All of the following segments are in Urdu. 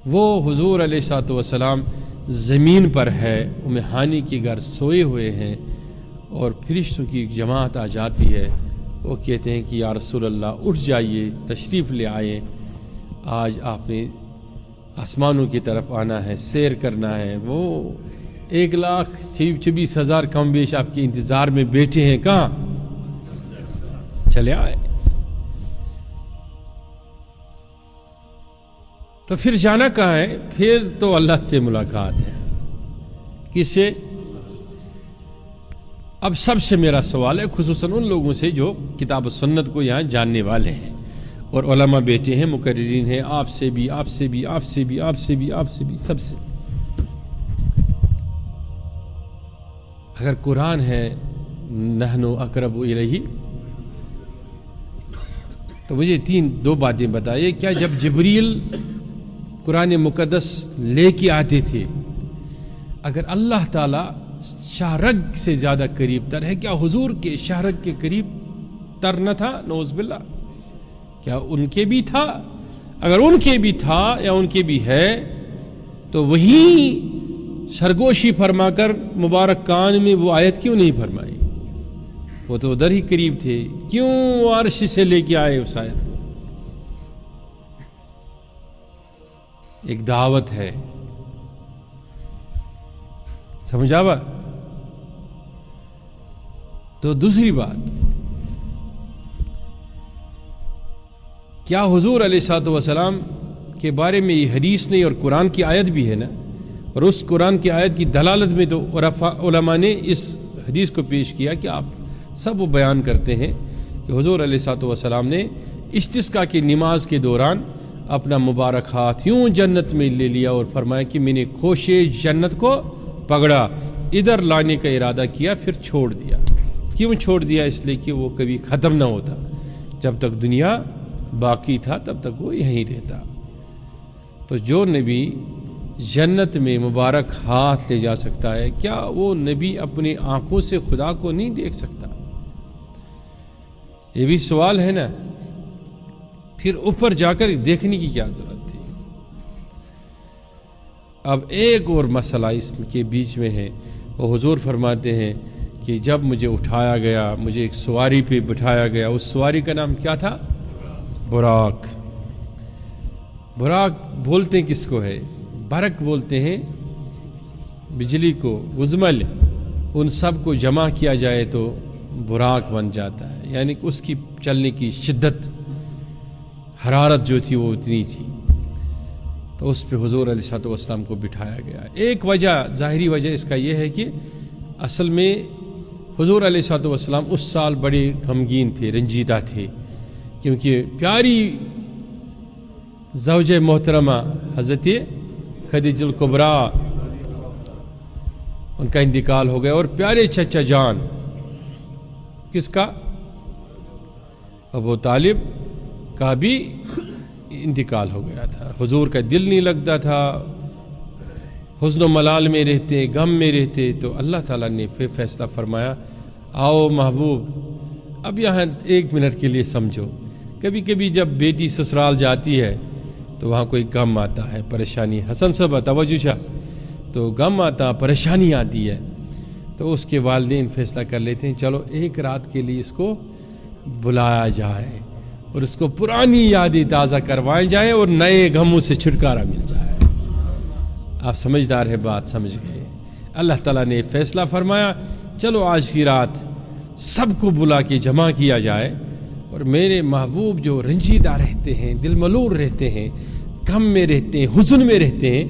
وہ حضور علیہ الصلوۃ والسلام زمین پر ہے، ام ہانی کے گھر سوئے ہوئے ہیں اور فرشتوں کی جماعت آ جاتی ہے، وہ کہتے ہیں کہ یا رسول اللہ اٹھ جائیے، تشریف لے آئے، آج آپ نے آسمانوں کی طرف آنا ہے، سیر کرنا ہے۔ وہ 1,24,000 کم بیش آپ کے انتظار میں بیٹھے ہیں، کہاں؟ چلے آئے۔ تو پھر جانا کہاں ہے؟ پھر تو اللہ سے ملاقات ہے۔ کس سے؟ اب سب سے میرا سوال ہے، خصوصاً ان لوگوں سے جو کتاب و سنت کو یہاں جاننے والے ہیں اور علماء بیٹے ہیں، مقررین ہیں، آپ سے بھی، آپ سے بھی، آپ سے بھی، آپ سے بھی، آپ سے بھی، سب سے۔ اگر قرآن ہے نحن اقرب الیہ، تو مجھے دو باتیں بتائیے۔ کیا جب جبریل قرآن مقدس لے کے آتے تھے، اگر اللہ تعالیٰ شاہرگ سے زیادہ قریب تر ہے، کیا حضور کے شاہرگ کے قریب تر نہ تھا؟ نعوذ باللہ، کیا ان کے بھی تھا؟ اگر ان کے بھی تھا یا ان کے بھی ہے تو وہیں سرگوشی فرما کر مبارک کان میں وہ آیت کیوں نہیں فرمائی؟ وہ تو ادھر ہی قریب تھے، کیوں عرش سے لے کے آئے اس آیت کو؟ ایک دعوت ہے، سمجھا با؟ تو دوسری بات، کیا حضور علیہ الصلوۃ والسلام کے بارے میں یہ حدیث نہیں اور قرآن کی آیت بھی ہے نا؟ اور اس قرآن کی آیت کی دلالت میں تو علماء نے اس حدیث کو پیش کیا کہ آپ سب وہ بیان کرتے ہیں کہ حضور علیہ الصلوۃ والسلام نے استسقاء کی نماز کے دوران اپنا مبارک ہاتھ یوں جنت میں لے لیا اور فرمایا کہ میں نے خوشے جنت کو پکڑا، ادھر لانے کا ارادہ کیا، پھر چھوڑ دیا۔ کیوں چھوڑ دیا؟ اس لیے کہ وہ کبھی ختم نہ ہوتا، جب تک دنیا باقی تھا تب تک وہ یہیں رہتا۔ تو جو نبی جنت میں مبارک ہاتھ لے جا سکتا ہے، کیا وہ نبی اپنی آنکھوں سے خدا کو نہیں دیکھ سکتا؟ یہ بھی سوال ہے نا۔ پھر اوپر جا کر دیکھنے کی کیا ضرورت تھی؟ اب ایک اور مسئلہ اس کے بیچ میں ہے، وہ حضور فرماتے ہیں کہ جب مجھے اٹھایا گیا، مجھے ایک سواری پہ بٹھایا گیا، اس سواری کا نام کیا تھا؟ براق۔ براق بولتے کس کو ہے؟ برق بولتے ہیں بجلی کو، وزمل، ان سب کو جمع کیا جائے تو براق بن جاتا ہے، یعنی کہ اس کی چلنے کی شدت، حرارت جو تھی وہ اتنی تھی۔ تو اس پہ حضور علیہ الصلوۃ والسلام کو بٹھایا گیا۔ ایک وجہ، ظاہری وجہ اس کا یہ ہے کہ اصل میں حضور علیہ الصلوۃ والسلام اس سال بڑے غمگین تھے، رنجیدہ تھے، کیونکہ پیاری زوجہ محترمہ حضرت خدیجہ الکبریٰ ان کا انتقال ہو گیا، اور پیارے چچا جان کس کا؟ ابو طالب کا بھی انتقال ہو گیا تھا۔ حضور کا دل نہیں لگتا تھا، حزن و ملال میں رہتے، غم میں رہتے۔ تو اللہ تعالیٰ نے پھر فیصلہ فرمایا، آؤ محبوب اب یہاں 1 منٹ کے لیے سمجھو۔ کبھی کبھی جب بیٹی سسرال جاتی ہے تو وہاں کوئی غم آتا ہے، پریشانی، حسن صاحب توجہ شاہ، تو غم آتا، پریشانی آتی ہے، تو اس کے والدین فیصلہ کر لیتے ہیں چلو 1 رات کے لیے اس کو بلایا جائے اور اس کو پرانی یادیں تازہ کروائی جائے اور نئے غموں سے چھٹکارا مل جائے۔ آپ سمجھدار ہے، بات سمجھ گئے۔ اللہ تعالیٰ نے فیصلہ فرمایا چلو آج کی رات سب کو بلا کے جمع کیا جائے، اور میرے محبوب جو رنجیدہ رہتے ہیں، دل ملول رہتے ہیں، غم میں رہتے ہیں، حزن میں رہتے ہیں،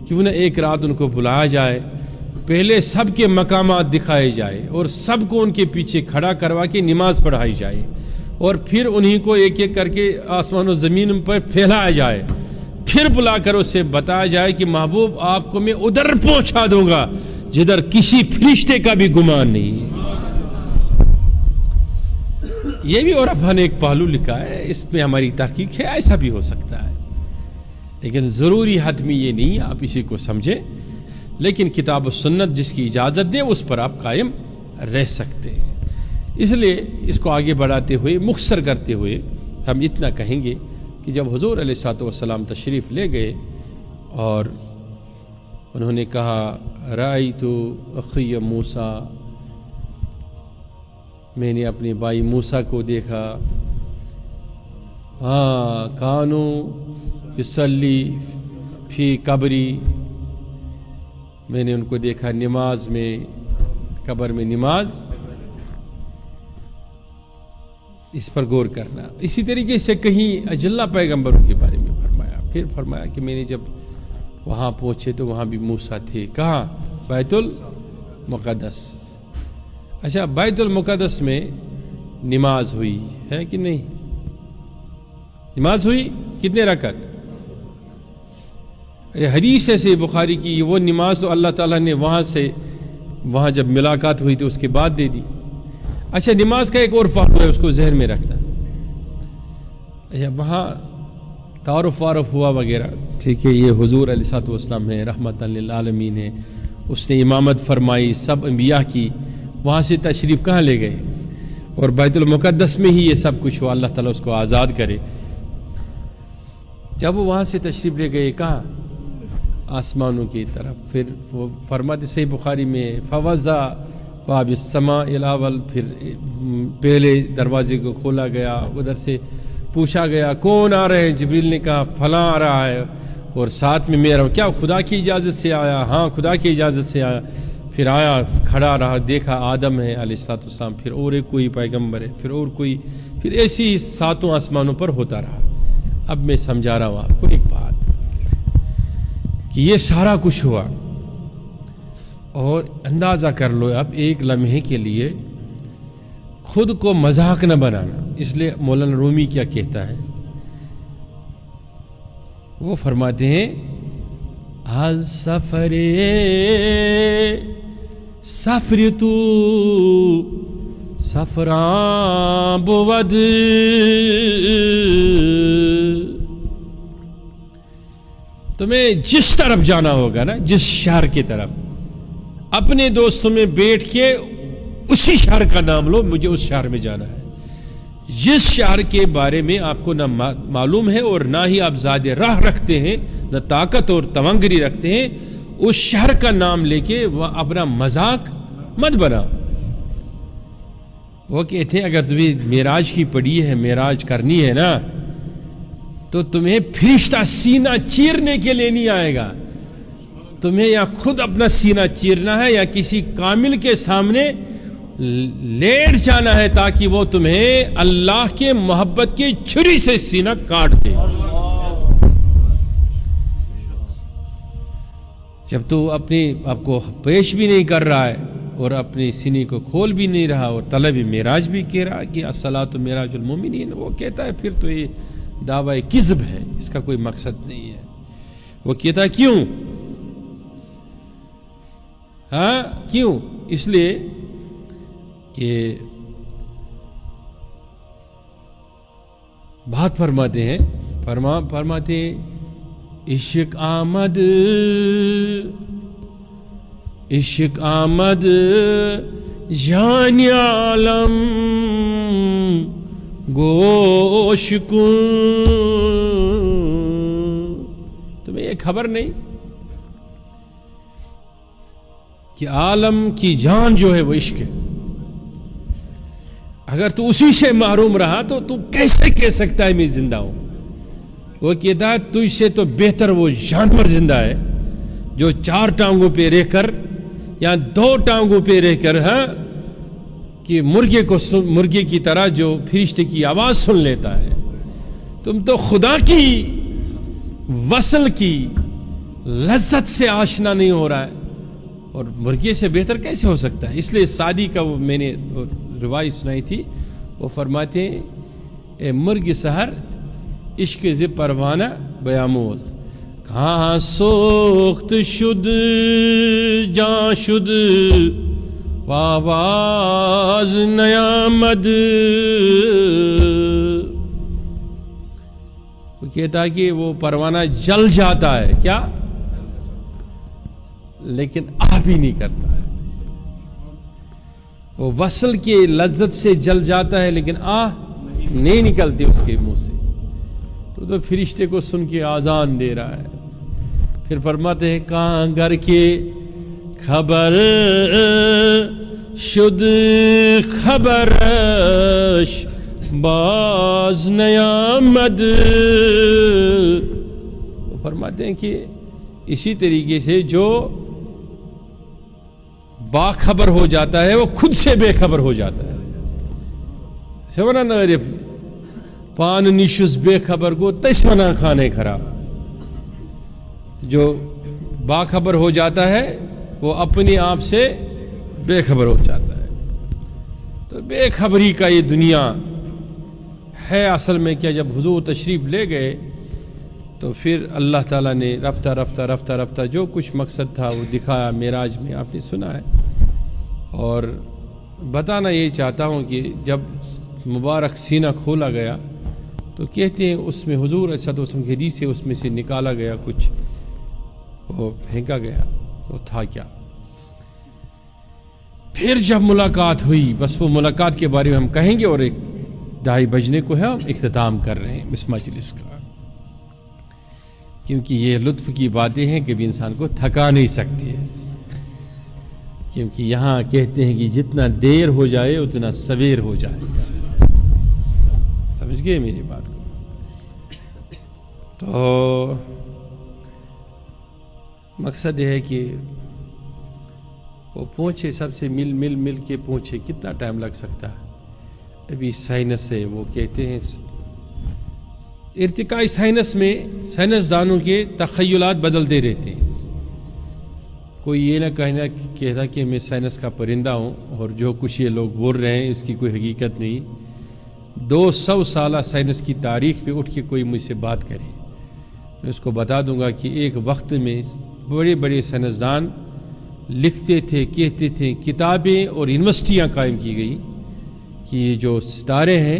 کیوں نہ 1 رات ان کو بلایا جائے، پہلے سب کے مقامات دکھائے جائے اور سب کو ان کے پیچھے کھڑا کروا کے نماز پڑھائی جائے، اور پھر انہی کو ایک ایک کر کے آسمان و زمین پر پھیلایا جائے، پھر بلا کر اسے بتایا جائے کہ محبوب آپ کو میں ادھر پہنچا دوں گا جدھر کسی فرشتے کا بھی گمان نہیں ہے۔ یہ بھی عرفا نے ایک پہلو لکھا ہے، اس میں ہماری تحقیق ہے، ایسا بھی ہو سکتا ہے، لیکن ضروری حتمی یہ نہیں، آپ اسی کو سمجھیں، لیکن کتاب و سنت جس کی اجازت دے اس پر آپ قائم رہ سکتے ہیں۔ اس لیے اس کو آگے بڑھاتے ہوئے، مختصر کرتے ہوئے ہم اتنا کہیں گے کہ جب حضور علیہ الصلوۃ والسلام تشریف لے گئے اور انہوں نے کہا رأیت اخی موسیٰ، میں نے اپنے بھائی موسیٰ کو دیکھا، ہاں کانوا یصلی فی قبری، میں نے ان کو دیکھا نماز میں، قبر میں نماز۔ اس پر غور کرنا۔ اسی طریقے سے کہیں اجلّہ پیغمبروں کے بارے میں فرمایا، پھر فرمایا کہ میں نے جب وہاں پہنچے تو وہاں بھی موسیٰ تھے۔ کہاں؟ بیت المقدس۔ اچھا، بیت المقدس میں نماز ہوئی ہے کہ نہیں؟ نماز ہوئی کتنے رکعت؟ حدیث ہے صحیح بخاری کی، وہ نماز تو اللہ تعالیٰ نے وہاں جب ملاقات ہوئی تو اس کے بعد دے دی۔ اچھا، نماز کا ایک اور فارمولہ ہے، اس کو ذہن میں رکھنا۔ اچھا، وہاں تعارف وارف ہوا وغیرہ، ٹھیک ہے، یہ حضور علیہ الصلوۃ والسلام ہے، رحمت للعالمین ہے، اس نے امامت فرمائی سب انبیاء کی، وہاں سے تشریف کہاں لے گئے؟ اور بیت المقدس میں ہی یہ سب کچھ ہوا، اللہ تعالیٰ اس کو آزاد کرے۔ جب وہ وہاں سے تشریف لے گئے کہاں؟ آسمانوں کی طرف۔ پھر وہ فرماتے صحیح بخاری میں فوضا باب السماء الاول، پھر پہلے دروازے کو کھولا گیا، ادھر سے پوچھا گیا کون آ رہے ہیں؟ جبریل نے کہا فلاں آ رہا ہے اور ساتھ میں میرا، کیا خدا کی اجازت سے آیا؟ ہاں خدا کی اجازت سے آیا۔ پھر آیا، کھڑا رہا، دیکھا آدم ہے علیہ الصلوۃ والسلام، پھر اور ایک کوئی پیغمبر ہے، پھر اور کوئی، پھر ایسی ساتوں آسمانوں پر ہوتا رہا۔ اب میں سمجھا رہا ہوں آپ کو ایک بات کہ یہ سارا کچھ ہوا، اور اندازہ کر لو اب ایک لمحے کے لیے خود کو مذاق نہ بنانا۔ اس لیے مولانا رومی کیا کہتا ہے، وہ فرماتے ہیں از سفر سفرتو سفران بود، تمہیں جس طرف جانا ہوگا نا، جس شہر کی طرف، اپنے دوستوں میں بیٹھ کے اسی شہر کا نام لو، مجھے اس شہر میں جانا ہے۔ جس شہر کے بارے میں آپ کو نہ معلوم ہے اور نہ ہی آپ زیادہ راہ رکھتے ہیں، نہ طاقت اور توانگری رکھتے ہیں، اس شہر کا نام لے کے وہ اپنا مذاق مت بناؤ۔ وہ کہتے ہیں اگر تمہیں معراج کی پڑی ہے، معراج کرنی ہے نا، تو تمہیں فرشتہ سینہ چیرنے کے لیے نہیں آئے گا، تمہیں یا خود اپنا سینہ چیرنا ہے یا کسی کامل کے سامنے لیٹ جانا ہے تاکہ وہ تمہیں اللہ کے محبت کی چھری سے سینہ کاٹ دے۔ جب تو اپنے آپ کو پیش بھی نہیں کر رہا ہے اور اپنے سینے کو کھول بھی نہیں رہا اور طلب معراج بھی کہہ رہا کہ الصلاۃ معراج المومنین، وہ کہتا ہے پھر تو یہ دعوی کذب ہے، اس کا کوئی مقصد نہیں ہے۔ وہ کہتا ہے کیوں؟ ہاں کیوں؟ اس لیے کہ بات فرماتے ہیں، فرماتے ہیں عشق آمد، عشق آمد جان عالم گوش کن، تمہیں یہ خبر نہیں کہ عالم کی جان جو ہے وہ عشق ہے؟ اگر تو اسی سے محروم رہا تو تو کیسے کہہ سکتا ہے میں زندہ ہوں؟ وہ کہتا ہے تجھ سے تو بہتر وہ جانور زندہ ہے جو 4 ٹانگوں پہ رہ کر یا 2 ٹانگوں پہ رہ کر، ہاں، کہ مرغے کی طرح جو فرشتے کی آواز سن لیتا ہے۔ تم تو خدا کی وصل کی لذت سے آشنا نہیں ہو رہا ہے، اور مرغے سے بہتر کیسے ہو سکتا ہے؟ اس لیے سعدی کا وہ میں نے روایت سنائی تھی، وہ فرماتے ہیں اے مرغ سحر عشق ز پروانہ بیاموز، کہاں سوخت شد جان شد آواز نیامد۔ وہ کہتا ہے کہ وہ پروانہ جل جاتا ہے، کیا؟ لیکن آہ بھی نہیں کرتا ہے۔ وہ وصل کی لذت سے جل جاتا ہے لیکن آہ نہیں نکلتی اس کے منہ سے۔ تو فرشتے کو سن کے آذان دے رہا ہے، پھر فرماتے ہیں کہاں گر کے خبر شد خبرش باز نیامد. وہ فرماتے ہیں کہ اسی طریقے سے جو باخبر ہو جاتا ہے وہ خود سے بے خبر ہو جاتا ہے. سمنا نعرف پان نشس بے خبر کو تس ونا کھانے خراب. جو باخبر ہو جاتا ہے وہ اپنے آپ سے بے خبر ہو جاتا ہے. تو بے خبری کا یہ دنیا ہے اصل میں. کیا جب حضور تشریف لے گئے تو پھر اللہ تعالیٰ نے رفتہ رفتہ رفتہ رفتہ جو کچھ مقصد تھا وہ دکھایا. معراج میں آپ نے سنا ہے. اور بتانا یہ چاہتا ہوں کہ جب مبارک سینہ کھولا گیا تو کہتے ہیں اس میں حضور علیہ الصلوۃ والسلام کی حدیث سے اس میں سے نکالا گیا کچھ, وہ پھینکا گیا. وہ تھا کیا؟ پھر جب ملاقات ہوئی, بس وہ ملاقات کے بارے میں ہم کہیں گے, اور ایک 2:30 بجنے کو ہے, ہم اختتام کر رہے ہیں اس مجلس کا, کیونکہ یہ لطف کی باتیں ہیں کہ بھی انسان کو تھکا نہیں سکتی ہے. کیونکہ یہاں کہتے ہیں کہ جتنا دیر ہو جائے اتنا سویر ہو جائے گا. سمجھ گئے میری بات کو؟ تو مقصد یہ ہے کہ وہ پہنچے, سب سے مل کے پہنچے. کتنا ٹائم لگ سکتا ہے؟ ابھی سائنس ہے, وہ کہتے ہیں ارتقائی سائنس میں سائنسدانوں کے تخیلات بدلتے رہتے ہیں. کوئی یہ نہ کہتا کہ میں سائنس کا پرندہ ہوں اور جو کچھ یہ لوگ بول رہے ہیں اس کی کوئی حقیقت نہیں. 200 سالہ سائنس کی تاریخ پہ اٹھ کے کوئی مجھ سے بات کرے, میں اس کو بتا دوں گا کہ ایک وقت میں بڑے بڑے سائنسدان لکھتے تھے, کہتے تھے, کتابیں اور یونیورسٹیاں قائم کی گئی کہ یہ جو ستارے ہیں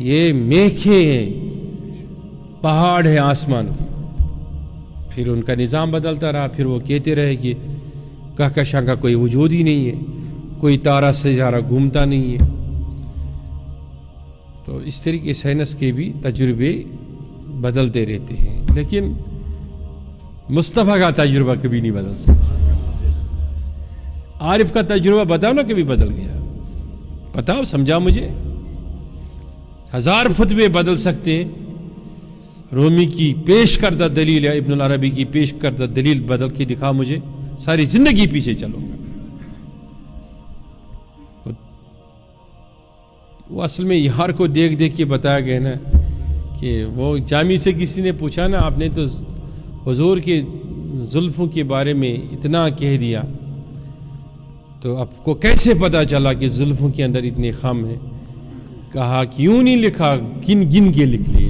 یہ میخیں ہیں, پہاڑ ہے آسمان کے. پھر ان کا نظام بدلتا رہا. پھر وہ کہتے رہے کہ کہکشاں کا کوئی وجود ہی نہیں ہے, کوئی تارا سیارہ گھومتا نہیں ہے. تو اس طریقے سائنس کے بھی تجربے بدلتے رہتے ہیں, لیکن مصطفیٰ کا تجربہ کبھی نہیں بدل سکتا. عارف کا تجربہ بتاؤ نا کبھی بدل گیا؟ بتاؤ, سمجھا مجھے. 1000 فتوے بدل سکتے ہیں. رومی کی پیش کردہ دلیل یا ابن العربی کی پیش کردہ دلیل بدل کے دکھا مجھے, ساری زندگی پیچھے چلوں گا. وہ اصل میں یار کو دیکھ دیکھ کے بتایا گیا نا, کہ وہ جامی سے کسی نے پوچھا نا, آپ نے تو حضور کے زلفوں کے بارے میں اتنا کہہ دیا, تو آپ کو کیسے پتا چلا کہ زلفوں کے اندر اتنے خم ہیں؟ کہا کیوں نہیں لکھا, گن گن کے لکھ لیے.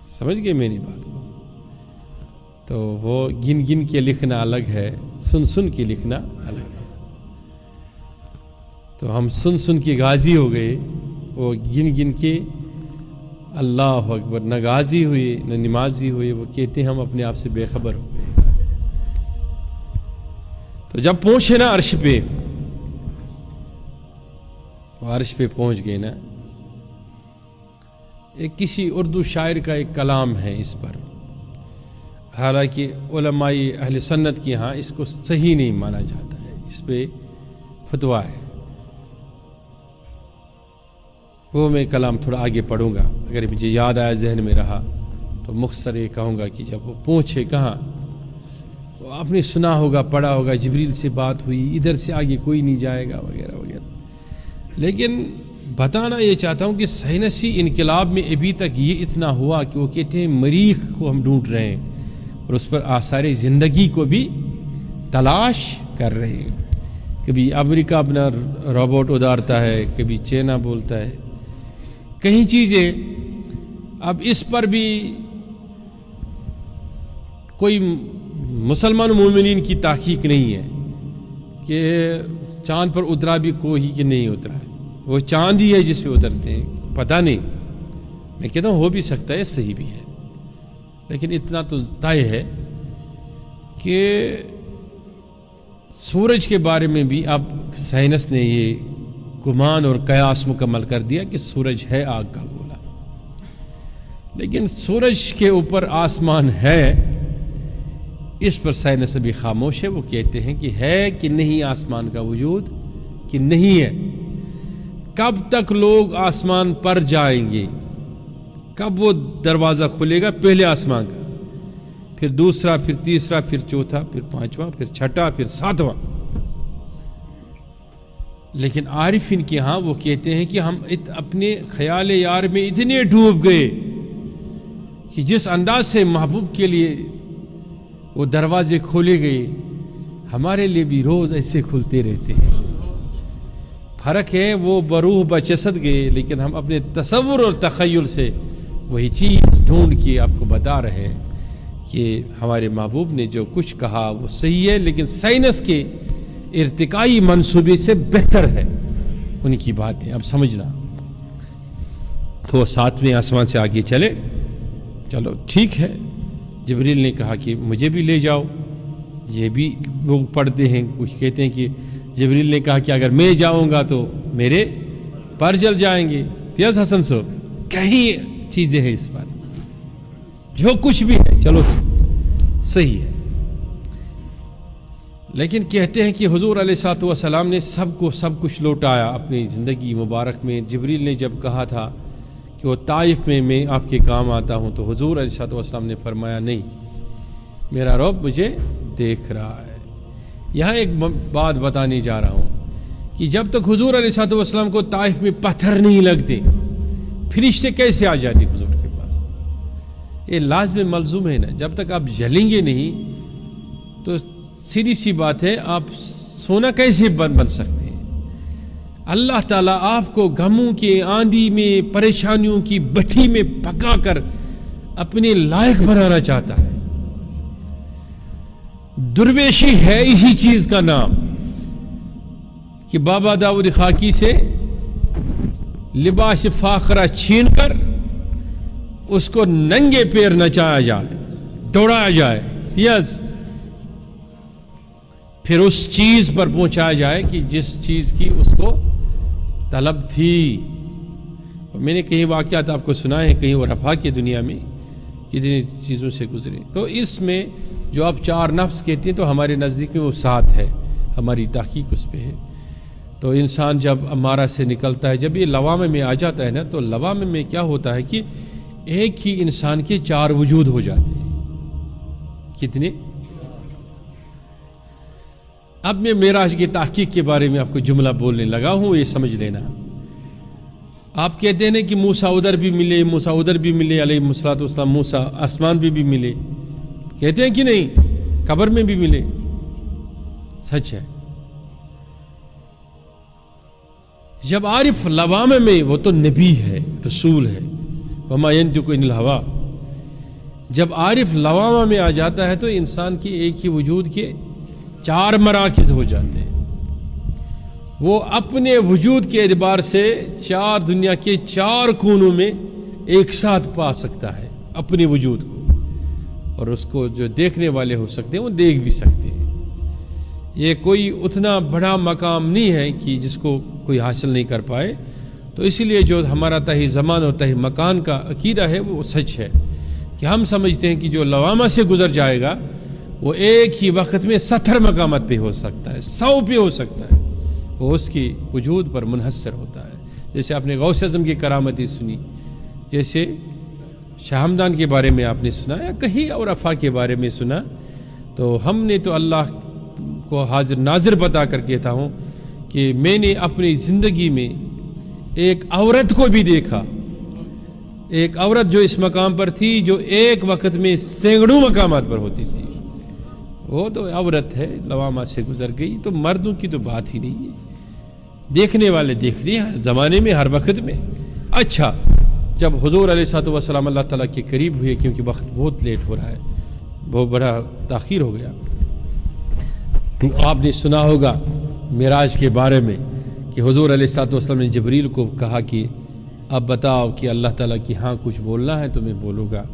سمجھ گئے میری بات کو؟ تو وہ گن گن کے لکھنا الگ ہے, سن سن کے لکھنا الگ ہے. تو ہم سن سن کے غازی ہو گئے, وہ گن گن کے اللہ اکبر نہ غازی ہوئے نہ نمازی ہوئے. وہ کہتے ہیں ہم اپنے آپ سے بے خبر ہو گئے. تو جب پہنچے نا عرش پہ, وہ عرش پہ پہنچ گئے نا, ایک کسی اردو شاعر کا ایک کلام ہے اس پر, حالانکہ علماء اہل سنت کے ہاں اس کو صحیح نہیں مانا جاتا ہے, اس پہ فتویٰ ہے. وہ میں کلام تھوڑا آگے پڑھوں گا, اگر مجھے یاد آیا ذہن میں رہا تو مختصر یہ کہوں گا کہ جب وہ پہنچے کہاں, وہ آپ نے سنا ہوگا, پڑھا ہوگا, جبریل سے بات ہوئی, ادھر سے آگے کوئی نہیں جائے گا وغیرہ وغیرہ. لیکن بتانا یہ چاہتا ہوں کہ سائنسی انقلاب میں ابھی تک یہ اتنا ہوا کہ وہ کہتے ہیں مریخ کو ہم ڈھونڈ رہے ہیں اور اس پر آثار زندگی کو بھی تلاش کر رہے ہیں. کبھی امریکہ اپنا روبوٹ ادارتا ہے, کبھی چائنا بولتا ہے, کہیں چیزیں. اب اس پر بھی کوئی مسلمان مومنین کی تحقیق نہیں ہے کہ چاند پر اترا بھی کوئی کہ نہیں اترا ہے, وہ چاند ہی ہے جس پہ اترتے ہیں, پتہ نہیں. میں کہتا ہوں ہو بھی سکتا ہے, صحیح بھی ہے, لیکن اتنا تو طے ہے کہ سورج کے بارے میں بھی اب سائنس نے یہ گمان اور قیاس مکمل کر دیا کہ سورج ہے آگ کا گولا. لیکن سورج کے اوپر آسمان ہے، اس پر سائنس ابھی خاموش ہے. وہ کہتے ہیں کہ ہے کہ نہیں آسمان کا وجود کہ نہیں ہے. کب تک لوگ آسمان پر جائیں گے؟ کب وہ دروازہ کھلے گا؟ پہلے آسمان کا، پھر دوسرا، پھر تیسرا، پھر چوتھا، پھر پانچواں، پھر چھٹا، پھر ساتواں. لیکن عارفین کے ہاں وہ کہتے ہیں کہ ہم اپنے خیال یار میں اتنے ڈوب گئے کہ جس انداز سے محبوب کے لیے وہ دروازے کھولے گئے، ہمارے لیے بھی روز ایسے کھلتے رہتے ہیں. فرق ہے وہ بروح بجسد گئے، لیکن ہم اپنے تصور اور تخیل سے وہی چیز ڈھونڈ کے آپ کو بتا رہے ہیں کہ ہمارے محبوب نے جو کچھ کہا وہ صحیح ہے، لیکن سائنس کے ارتقائی منصوبے سے بہتر ہے ان کی باتیں. اب سمجھنا. تو 7ویں آسمان سے آگے چلے. چلو ٹھیک ہے، جبریل نے کہا کہ مجھے بھی لے جاؤ. یہ بھی لوگ پڑھتے ہیں، کچھ کہتے ہیں کہ جبریل نے کہا کہ اگر میں جاؤں گا تو میرے پر جل جائیں گے. تیز حسن صاحب کہیں چیزیں ہیں اس بار، جو کچھ بھی ہے چلو صحیح ہے. لیکن کہتے ہیں کہ حضور علیہ الصلوۃ والسلام نے سب کچھ لوٹایا اپنی زندگی مبارک میں. جبریل نے جب کہا تھا کہ وہ طائف میں آپ کے کام آتا ہوں، تو حضور علیہ الصلوۃ والسلام نے فرمایا نہیں، میرا رب مجھے دیکھ رہا ہے. یہاں ایک بات بتانے جا رہا ہوں کہ جب تک حضور علیہ الصلوۃ والسلام کو طائف میں پتھر نہیں لگتے، فرشتے کیسے آ جاتے حضور کے پاس؟ یہ لازم ملزوم ہے نا. جب تک آپ جلیں گے نہیں تو سیدھی سی بات ہے آپ سونا کیسے بن سکتے ہیں؟ اللہ تعالیٰ آپ کو غموں کے آندھی میں، پریشانیوں کی بھٹی میں پکا کر اپنے لائق بنانا چاہتا ہے. درویشی ہے اسی چیز کا نام کہ بابا داؤد خاکی سے لباس فاخرہ چھین کر اس کو ننگے پیر نچایا جائے، دوڑایا جائے، یس، پھر اس چیز پر پہنچایا جائے کہ جس چیز کی اس کو طلب تھی. میں نے کئی واقعات آپ کو سنائے ہیں، کہیں ورفا کی دنیا میں کتنی چیزوں سے گزرے. تو اس میں جو آپ 4 نفس کہتے ہیں تو ہمارے نزدیک میں وہ 7 ہے، ہماری تحقیق اس پہ ہے. تو انسان جب امارہ سے نکلتا ہے، جب یہ لوامہ میں آ جاتا ہے نا، تو لوامہ میں کیا ہوتا ہے کہ ایک ہی انسان کے 4 وجود ہو جاتے ہیں. کتنے؟ اب میں معراج کی تحقیق کے بارے میں آپ کو جملہ بولنے لگا ہوں، یہ سمجھ لینا. آپ کہتے ہیں کہ موسیٰ ادھر بھی ملے، موسیٰ ادھر بھی ملے علیہ الصلوۃ والسلام، موسیٰ آسمان پہ بھی ملے، کہتے ہیں کہ نہیں قبر میں بھی ملے. سچ ہے. جب عارف لوامہ میں، وہ تو نبی ہے، رسول ہے، وما ينطق عن الهوى. جب عارف لوامہ میں آ جاتا ہے تو انسان کی ایک ہی وجود کے 4 مراکز ہو جاتے ہیں. وہ اپنے وجود کے اعتبار سے 4 دنیا کے 4 کونوں میں ایک ساتھ پا سکتا ہے اپنے وجود کو، اور اس کو جو دیکھنے والے ہو سکتے ہیں وہ دیکھ بھی سکتے ہیں. یہ کوئی اتنا بڑا مقام نہیں ہے کہ جس کو کوئی حاصل نہیں کر پائے. تو اسی لیے جو ہمارا تہی زمان اور تہی مکان کا عقیدہ ہے وہ سچ ہے کہ ہم سمجھتے ہیں کہ جو لوامہ سے گزر جائے گا وہ ایک ہی وقت میں 70 مقامات پہ ہو سکتا ہے، 100 پہ ہو سکتا ہے. وہ اس کی وجود پر منحصر ہوتا ہے. جیسے آپ نے غوث اعظم کی کرامتی سنی، جیسے شاہ ہمدان کے بارے میں آپ نے سنا، یا کہیں اور افا کے بارے میں سنا. تو ہم نے تو اللہ کو حاضر ناظر بتا کر کہتا ہوں کہ میں نے اپنی زندگی میں ایک عورت کو بھی دیکھا، ایک عورت جو اس مقام پر تھی، جو ایک وقت میں سینکڑوں مقامات پر ہوتی تھی. وہ تو عورت ہے، لوامہ سے گزر گئی. تو مردوں کی تو بات ہی نہیں ہے. دیکھنے والے دیکھ رہے ہیں ہر زمانے میں، ہر وقت میں. اچھا، جب حضور علیہ الصلوۃ والسلام اللہ تعالیٰ کے قریب ہوئے، کیونکہ وقت بہت لیٹ ہو رہا ہے، بہت بڑا تاخیر ہو گیا، تو آپ نے سنا ہوگا معراج کے بارے میں کہ حضور علیہ الصلوۃ والسلام نے جبریل کو کہا کہ اب بتاؤ کہ اللہ تعالیٰ کی ہاں کچھ بولنا ہے تو میں بولوں گا.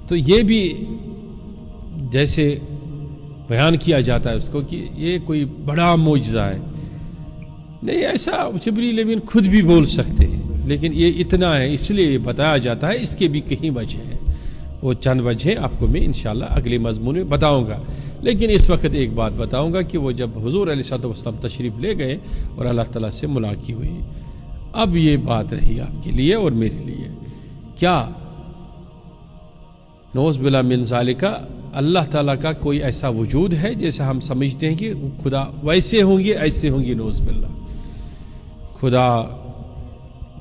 تو یہ بھی جیسے بیان کیا جاتا ہے اس کو کہ یہ کوئی بڑا معجزہ ہے. نہیں، ایسا جبریل امین خود بھی بول سکتے ہیں. لیکن یہ اتنا ہے اس لیے بتایا جاتا ہے، اس کے بھی کہیں وجہ ہیں، وہ چند وجہ آپ کو میں انشاءاللہ اگلے مضمون میں بتاؤں گا. لیکن اس وقت ایک بات بتاؤں گا کہ وہ جب حضور علیہ الصلوۃ والسلام تشریف لے گئے اور اللہ تعالیٰ سے ملاقات ہوئی، اب یہ بات رہی آپ کے لیے اور میرے لیے، کیا نعوذ باللہ من ذالک اللہ تعالیٰ کا کوئی ایسا وجود ہے جیسے ہم سمجھتے ہیں کہ خدا ویسے ہوں گے ایسے ہوں گے؟ نعوذ باللہ، خدا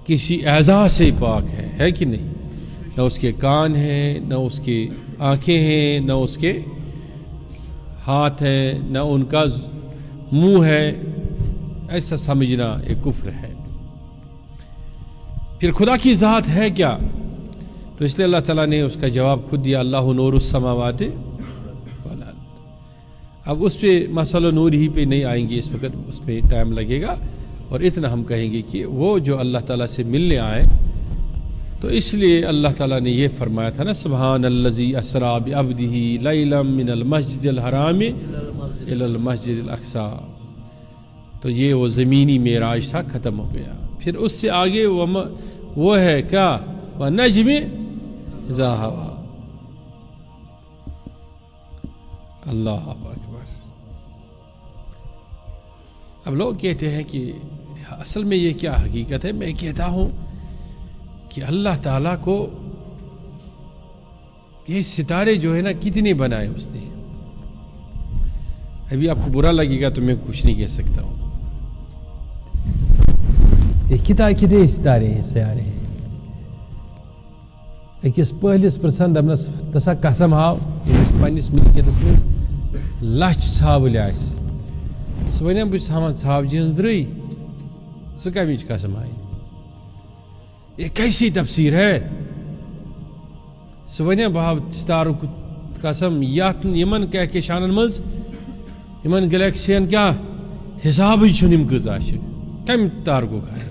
کسی اعضاء سے پاک ہے کہ نہیں؟ نہ اس کے کان ہیں، نہ اس کی آنکھیں ہیں، نہ اس کے ہاتھ ہیں، نہ ان کا منہ ہے. ایسا سمجھنا ایک کفر ہے. پھر خدا کی ذات ہے کیا؟ تو اس لیے اللہ تعالیٰ نے اس کا جواب خود دیا، اللہ نور السماوات والارض. اب اس پہ مسئلہ نور ہی پہ نہیں آئیں گے اس وقت، اس پہ ٹائم لگے گا. اور اتنا ہم کہیں گے کہ وہ جو اللہ تعالیٰ سے ملنے آئے تو اس لیے اللہ تعالیٰ نے یہ فرمایا تھا نا، سبحان الذی اسریٰ بعبدہ لیلا من المسجد الحرام الی المسجد الاقصی. تو یہ وہ زمینی معراج تھا، ختم ہو گیا. پھر اس سے آگے وہ ہے کیا؟ وَالنَّجْمِ اِذَا هَوَىٰ. اللہ اکبر. اب لوگ کہتے ہیں کہ اصل میں یہ کیا حقیقت ہے؟ میں کہتا ہوں کہ اللہ تعالیٰ کو یہ ستارے جو ہے نا کتنے بنائے اس نے. ابھی آپ کو برا لگے گا تو میں کچھ نہیں کہہ سکتا ہوں. یہ کتنے ستارے ہیں، سیارے ہیں. أکس پہلس پرسن دپنس تسا قسم ہاو یس پنس ملکیتس مز لچھ ژھاوٕلۍ آسہِ سُہ ونیا بہٕ چھُس ہاوان ژھاوجہِ ہٕنٛز درٕے سُہ کمِچ قسم آیہِ یہ کیسی تفسیر ہے سُہ ونیا بہٕ ہاو ستارُک قسم یتھ یمن کہکشانن مز یمن گلیکسین کیا حسابٕے چھُنہٕ یِم کۭژاہ چھِ کمہِ تارکُک ہے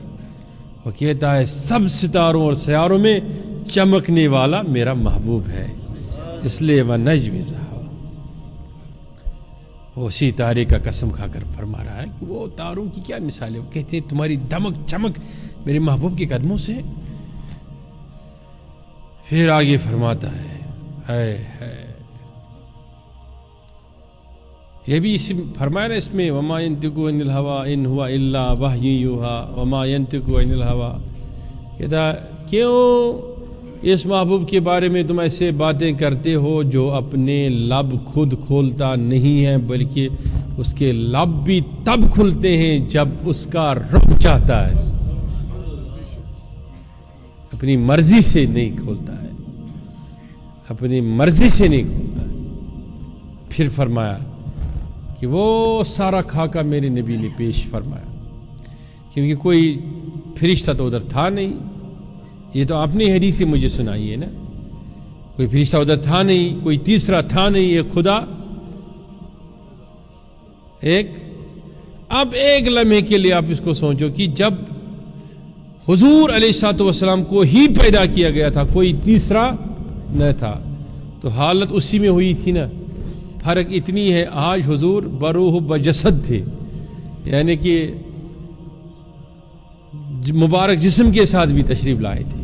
وہ کہتا ہے سب ستاروں اور سیاروں میں چمکنے والا میرا محبوب ہے اس لیے وہ نجم اذا ہوا. وہ اسی تارے کا قسم کھا کر فرما رہا ہے کہ وہ تاروں کی کیا مثال ہے. وہ کہتے ہیں تمہاری دمک چمک میرے محبوب کے قدموں سے. پھر آگے فرماتا ہے یہ بھی فرمایا نا اس میں وما ينطق عن الهوى ان هو الا وحی یوحى وما ينطق عن الهوى. کہتا کیوں اس محبوب کے بارے میں تم ایسے باتیں کرتے ہو جو اپنے لب خود کھولتا نہیں ہے بلکہ اس کے لب بھی تب کھلتے ہیں جب اس کا رب چاہتا ہے. اپنی مرضی سے نہیں کھولتا ہے، اپنی مرضی سے نہیں کھولتا ہے. پھر فرمایا کہ وہ سارا خاکہ میرے نبی نے پیش فرمایا کیونکہ کوئی فرشتہ تو ادھر تھا نہیں. یہ تو اپنی حدیث سے مجھے سنائی ہے نا، کوئی فرشتہ ادھر تھا نہیں، کوئی تیسرا تھا نہیں، ایک خدا ایک. اب ایک لمحے کے لیے آپ اس کو سوچو کہ جب حضور علیہ الصلوۃ والسلام کو ہی پیدا کیا گیا تھا، کوئی تیسرا نہ تھا، تو حالت اسی میں ہوئی تھی نا. فرق اتنی ہے آج حضور بروح بجسد تھے، یعنی کہ مبارک جسم کے ساتھ بھی تشریف لائے تھے.